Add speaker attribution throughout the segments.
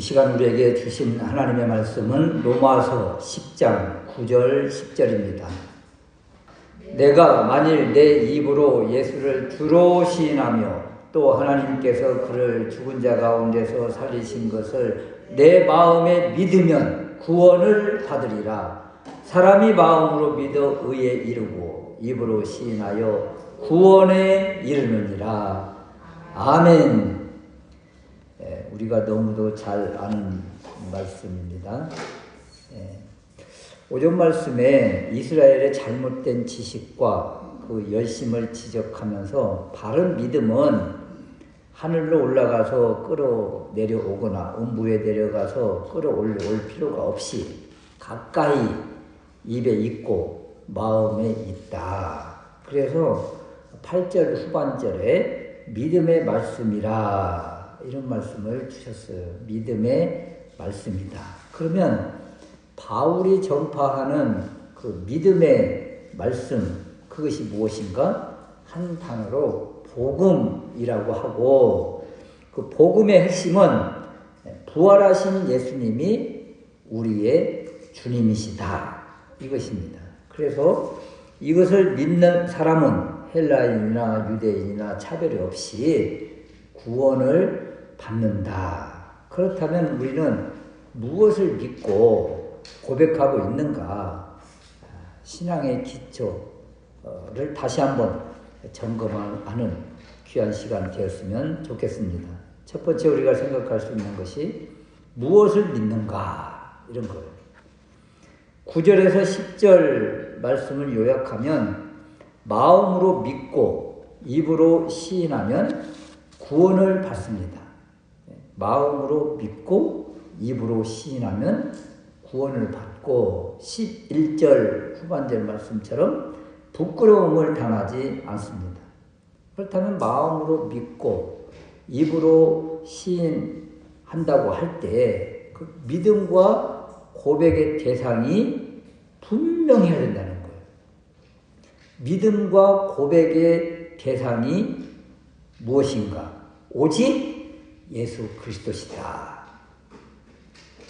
Speaker 1: 시간 우리에게 주신 하나님의 말씀은 로마서 10장 9절 10절입니다. 내가 만일 내 입으로 예수를 주로 시인하며 또 하나님께서 그를 죽은 자 가운데서 살리신 것을 내 마음에 믿으면 구원을 받으리라. 사람이 마음으로 믿어 의에 이르고 입으로 시인하여 구원에 이르느니라. 아멘. 우리가 너무도 잘 아는 말씀입니다. 오전 말씀에 이스라엘의 잘못된 지식과 그 열심을 지적하면서 바른 믿음은 하늘로 올라가서 끌어내려오거나 음부에 내려가서 끌어올 필요가 없이 가까이 입에 있고 마음에 있다. 그래서 8절 후반절에 믿음의 말씀이라 이런 말씀을 주셨어요. 믿음의 말씀이다. 그러면 바울이 전파하는 그 믿음의 말씀, 그것이 무엇인가? 한 단어로 복음이라고 하고, 그 복음의 핵심은 부활하신 예수님이 우리의 주님이시다. 이것입니다. 그래서 이것을 믿는 사람은 헬라인이나 유대인이나 차별이 없이 구원을 받는다. 그렇다면 우리는 무엇을 믿고 고백하고 있는가? 신앙의 기초를 다시 한번 점검하는 귀한 시간 되었으면 좋겠습니다. 첫 번째 우리가 생각할 수 있는 것이 무엇을 믿는가? 이런 거예요. 9절에서 10절 말씀을 요약하면 마음으로 믿고 입으로 시인하면 구원을 받습니다. 마음으로 믿고 입으로 시인하면 구원을 받고 11절 후반절 말씀처럼 부끄러움을 당하지 않습니다. 그렇다면 마음으로 믿고 입으로 시인한다고 할 때 그 믿음과 고백의 대상이 분명해야 된다는 거예요. 믿음과 고백의 대상이 무엇인가? 오직 예수 그리스도시다.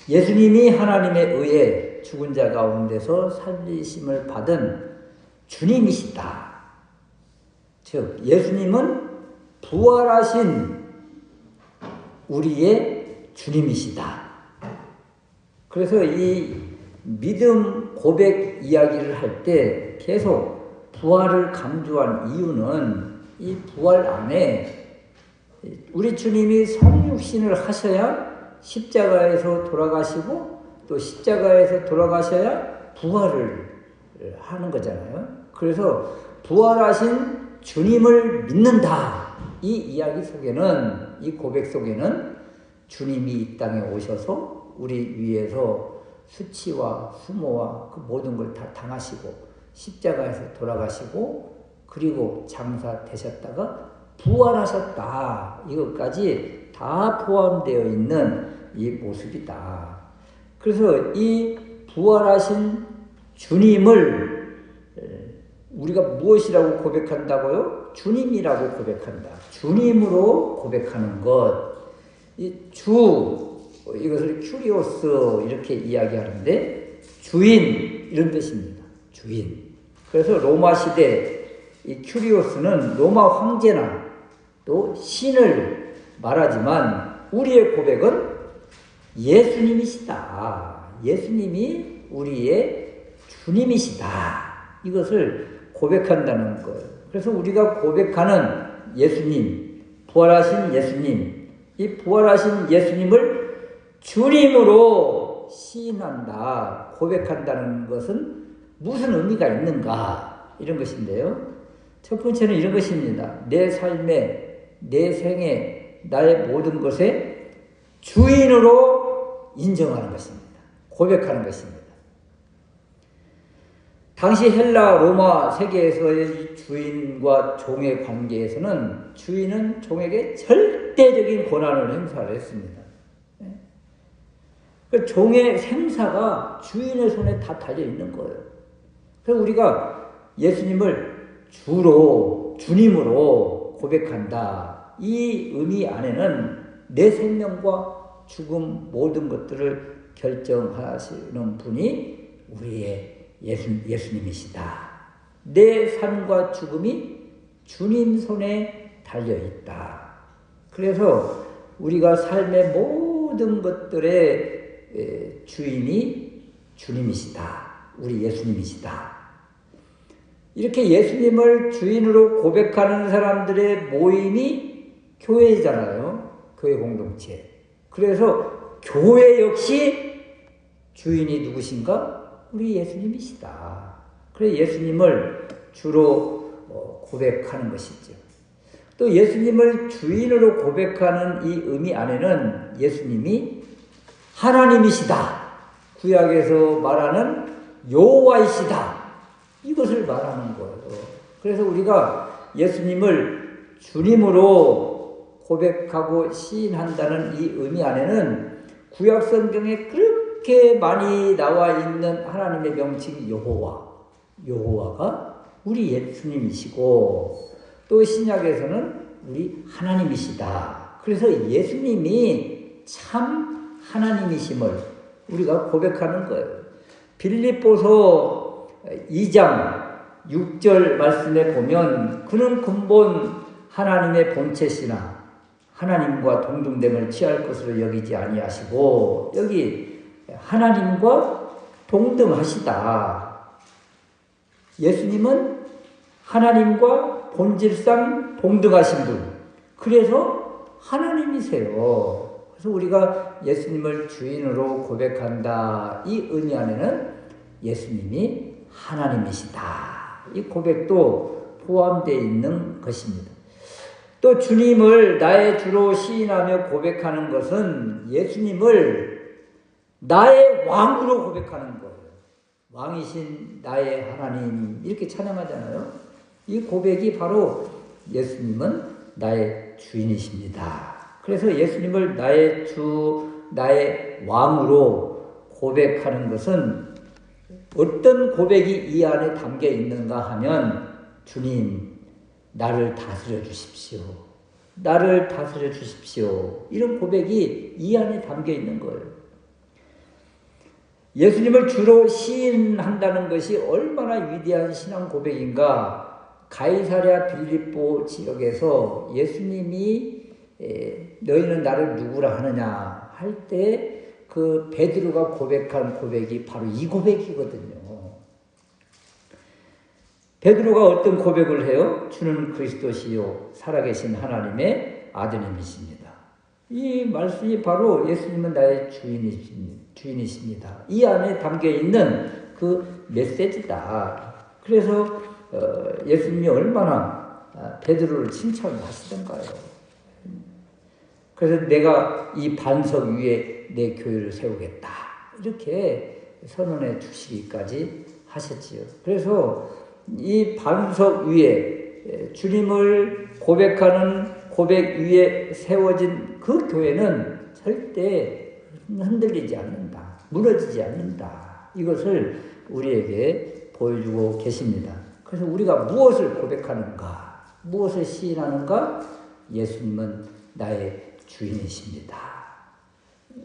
Speaker 1: 예수님이 하나님에 의해 죽은 자 가운데서 살리심을 받은 주님이시다. 즉 예수님은 부활하신 우리의 주님이시다. 그래서 이 믿음 고백 이야기를 할 때 계속 부활을 강조한 이유는 이 부활 안에 우리 주님이 성육신을 하셔야 십자가에서 돌아가시고 또 십자가에서 돌아가셔야 부활을 하는 거잖아요. 그래서 부활하신 주님을 믿는다. 이 이야기 속에는, 이 고백 속에는 주님이 이 땅에 오셔서 우리 위해서 수치와 수모와 그 모든 걸 다 당하시고 십자가에서 돌아가시고 그리고 장사되셨다가 부활하셨다. 이것까지 다 포함되어 있는 이 모습이다. 그래서 이 부활하신 주님을 우리가 무엇이라고 고백한다고요? 주님이라고 고백한다. 주님으로 고백하는 것. 이 주, 이것을 큐리오스 이렇게 이야기하는데 주인 이런 뜻입니다. 주인. 그래서 로마 시대 이 큐리오스는 로마 황제나 또 신을 말하지만 우리의 고백은 예수님이시다. 예수님이 우리의 주님이시다. 이것을 고백한다는 거예요. 그래서 우리가 고백하는 예수님, 부활하신 예수님, 이 부활하신 예수님을 주님으로 시인한다, 고백한다는 것은 무슨 의미가 있는가? 이런 것인데요. 첫 번째는 이런 것입니다. 내 삶에, 내 생에, 나의 모든 것에 주인으로 인정하는 것입니다. 고백하는 것입니다. 당시 헬라, 로마 세계에서의 주인과 종의 관계에서는 주인은 종에게 절대적인 권한을 행사를 했습니다. 그 종의 생사가 주인의 손에 다 달려있는 거예요. 그래서 우리가 예수님을 주로, 주님으로 고백한다. 이 의미 안에는 내 생명과 죽음 모든 것들을 결정하시는 분이 우리의 예수님이시다. 내 삶과 죽음이 주님 손에 달려있다. 그래서 우리가 삶의 모든 것들의 주인이 주님이시다. 우리 예수님이시다. 이렇게 예수님을 주인으로 고백하는 사람들의 모임이 교회잖아요. 교회 공동체. 그래서 교회 역시 주인이 누구신가? 우리 예수님이시다. 그래서 예수님을 주로 고백하는 것이죠. 또 예수님을 주인으로 고백하는 이 의미 안에는 예수님이 하나님이시다. 구약에서 말하는 여호와이시다. 이것을 말하는 거예요. 그래서 우리가 예수님을 주님으로 고백하고 시인한다는 이 의미 안에는 구약 성경에 그렇게 많이 나와 있는 하나님의 명칭 여호와가 우리 예수님이시고, 또 신약에서는 우리 하나님이시다. 그래서 예수님이 참 하나님이심을 우리가 고백하는 거예요. 빌립보서 2장 6절 말씀에 보면 그는 근본 하나님의 본체시나 하나님과 동등됨을 취할 것으로 여기지 아니하시고, 여기 하나님과 동등하시다. 예수님은 하나님과 본질상 동등하신 분. 그래서 하나님이세요. 그래서 우리가 예수님을 주인으로 고백한다. 이 의미 안에는 예수님이 하나님이시다. 이 고백도 포함되어 있는 것입니다. 또 주님을 나의 주로 시인하며 고백하는 것은 예수님을 나의 왕으로 고백하는 거예요. 왕이신 나의 하나님, 이렇게 찬양하잖아요. 이 고백이 바로 예수님은 나의 주인이십니다. 그래서 예수님을 나의 주, 나의 왕으로 고백하는 것은 어떤 고백이 이 안에 담겨 있는가 하면, 주님, 나를 다스려 주십시오. 나를 다스려 주십시오. 이런 고백이 이 안에 담겨 있는 거예요. 예수님을 주로 시인한다는 것이 얼마나 위대한 신앙 고백인가. 가이사랴 빌립보 지역에서 예수님이 너희는 나를 누구라 하느냐 할 때 그 베드로가 고백한 고백이 바로 이 고백이거든요. 베드로가 어떤 고백을 해요? 주는 그리스도시요 살아계신 하나님의 아드님이십니다. 이 말씀이 바로 예수님은 나의 주인이십니다. 이 안에 담겨있는 그 메시지다. 그래서 예수님이 얼마나 베드로를 칭찬하시던가요. 그래서 내가 이 반석 위에 내 교회를 세우겠다. 이렇게 선언해 주시기까지 하셨지요. 그래서 이 반석 위에 주님을 고백하는 고백 위에 세워진 그 교회는 절대 흔들리지 않는다. 무너지지 않는다. 이것을 우리에게 보여주고 계십니다. 그래서 우리가 무엇을 고백하는가? 무엇을 시인하는가? 예수님은 나의 주인이십니다.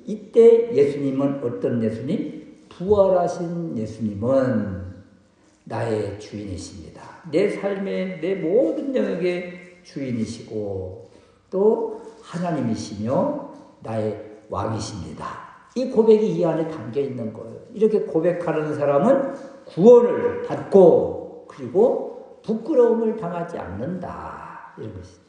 Speaker 1: 이때 예수님은 어떤 예수님? 부활하신 예수님은 나의 주인이십니다. 내 삶의 내 모든 영역의 주인이시고 또 하나님이시며 나의 왕이십니다. 이 고백이 이 안에 담겨 있는 거예요. 이렇게 고백하는 사람은 구원을 받고 그리고 부끄러움을 당하지 않는다. 이런 것이죠.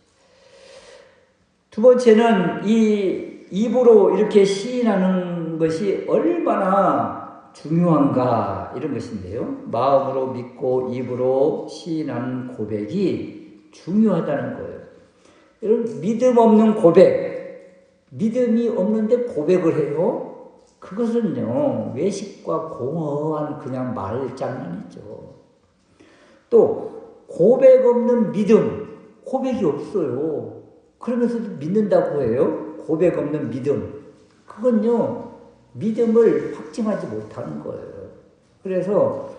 Speaker 1: 두 번째는 이 입으로 이렇게 시인하는 것이 얼마나 중요한가 이런 것인데요. 마음으로 믿고 입으로 시인하는 고백이 중요하다는 거예요. 여러분, 믿음 없는 고백, 믿음이 없는데 고백을 해요? 그것은요, 외식과 공허한 그냥 말장난이죠. 또 고백 없는 믿음, 고백이 없어요. 그러면서도 믿는다고 해요? 고백 없는 믿음. 그건요, 믿음을 확증하지 못하는 거예요. 그래서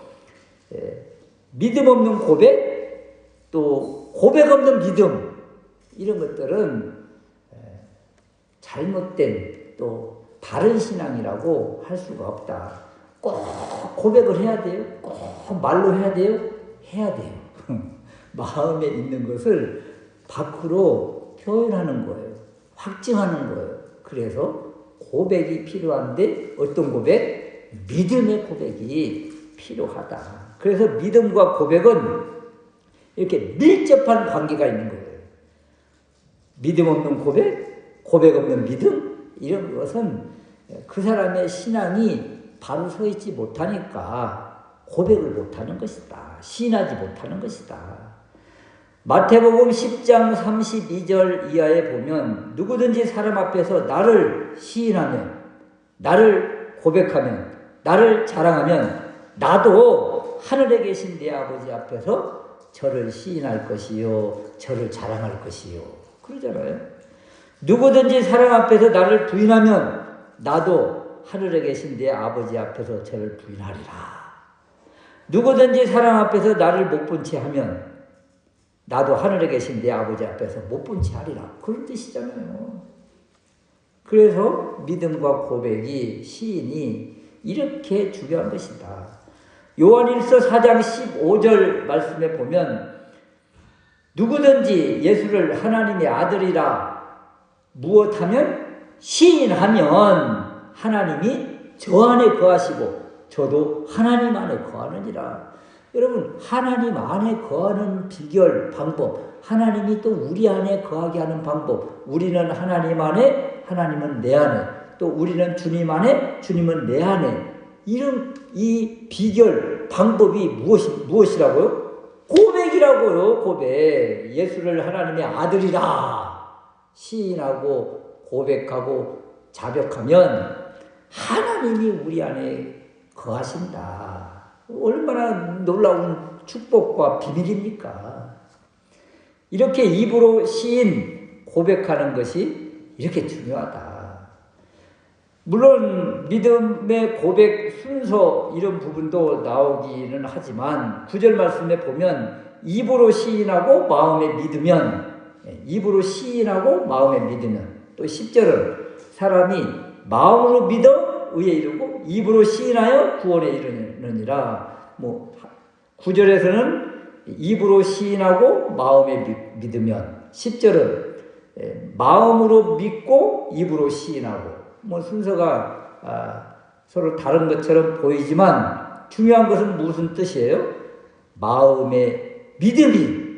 Speaker 1: 믿음 없는 고백, 또 고백 없는 믿음, 이런 것들은 잘못된 또 다른 신앙이라고 할 수가 없다. 꼭 고백을 해야 돼요? 꼭 말로 해야 돼요? 해야 돼요. 마음에 있는 것을 밖으로 표현하는 거예요. 확증하는 거예요. 그래서 고백이 필요한데 어떤 고백? 믿음의 고백이 필요하다. 그래서 믿음과 고백은 이렇게 밀접한 관계가 있는 거예요. 믿음 없는 고백, 고백 없는 믿음, 이런 것은 그 사람의 신앙이 바로 서 있지 못하니까 고백을 못하는 것이다. 시인하지 못하는 것이다. 마태복음 10장 32절 이하에 보면 누구든지 사람 앞에서 나를 시인하면, 나를 고백하면, 나를 자랑하면 나도 하늘에 계신 내 아버지 앞에서 저를 시인할 것이요, 저를 자랑할 것이요. 그러잖아요. 누구든지 사람 앞에서 나를 부인하면 나도 하늘에 계신 내 아버지 앞에서 저를 부인하리라. 누구든지 사람 앞에서 나를 못 본 채 하면 나도 하늘에 계신 내 아버지 앞에서 못 본 채 하리라. 그런 뜻이잖아요. 그래서 믿음과 고백이, 시인이 이렇게 중요한 것이다. 요한일서 4장 15절 말씀에 보면 누구든지 예수를 하나님의 아들이라 무엇하면 시인하면 하나님이 저 안에 거하시고 저도 하나님 안에 거하느니라. 여러분, 하나님 안에 거하는 비결, 방법, 하나님이 또 우리 안에 거하게 하는 방법, 우리는 하나님 안에, 하나님은 내 안에, 또 우리는 주님 안에, 주님은 내 안에, 이런 이 비결, 방법이 무엇이라고요? 고백이라고요. 고백. 예수를 하나님의 아들이라 시인하고 고백하고 자백하면 하나님이 우리 안에 거하신다. 얼마나 놀라운 축복과 비밀입니까? 이렇게 입으로 시인 고백하는 것이 이렇게 중요하다. 물론 믿음의 고백 순서 이런 부분도 나오기는 하지만 9절 말씀에 보면 입으로 시인하고 마음에 믿으면, 입으로 시인하고 마음에 믿으면, 또 10절은 사람이 마음으로 믿어 의에 이르고 입으로 시인하여 구원에 이르느니라. 9절에서는 입으로 시인하고 마음에 믿으면, 10절은 마음으로 믿고 입으로 시인하고, 순서가 서로 다른 것처럼 보이지만 중요한 것은 무슨 뜻이에요? 마음의 믿음이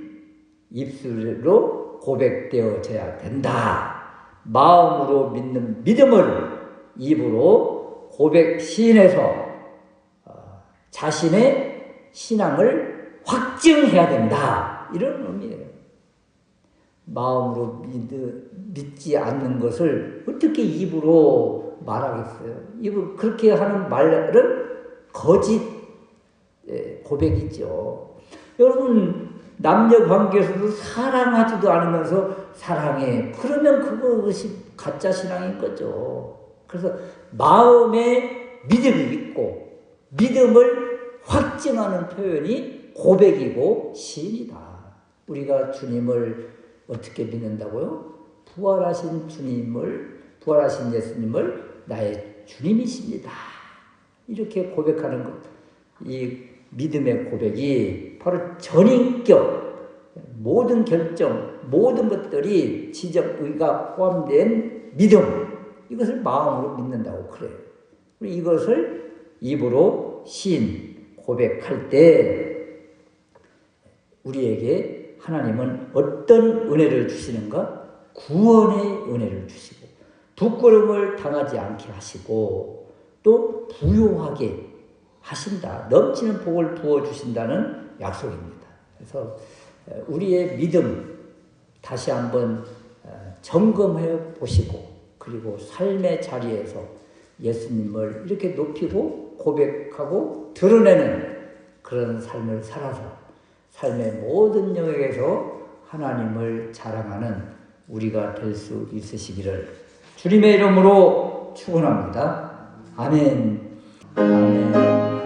Speaker 1: 입술로 고백되어져야 된다. 마음으로 믿는 믿음을 입으로 고백 시인해서 자신의 신앙을 확증해야 된다. 이런 의미예요. 마음으로 믿지 않는 것을 어떻게 입으로 말하겠어요? 입으로 그렇게 하는 말은 거짓 고백이죠. 여러분, 남녀 관계에서도 사랑하지도 않으면서 사랑해. 그러면 그것이 가짜 신앙인 거죠. 그래서 마음에 믿음이 있고 믿음을 확증하는 표현이 고백이고 시인이다. 우리가 주님을 어떻게 믿는다고요? 부활하신 부활하신 예수님을 나의 주님이십니다. 이렇게 고백하는 것. 이 믿음의 고백이 바로 전인격, 모든 결정, 모든 것들이 지적의가 포함된 믿음. 이것을 마음으로 믿는다고 그래요. 이것을 입으로 시인, 고백할 때 우리에게 하나님은 어떤 은혜를 주시는가? 구원의 은혜를 주시고 부끄러움을 당하지 않게 하시고 또 부요하게 하신다. 넘치는 복을 부어주신다는 약속입니다. 그래서 우리의 믿음 다시 한번 점검해 보시고 그리고 삶의 자리에서 예수님을 이렇게 높이고 고백하고 드러내는 그런 삶을 살아서 삶의 모든 영역에서 하나님을 자랑하는 우리가 될 수 있으시기를 주님의 이름으로 축원합니다. 아멘. 아멘.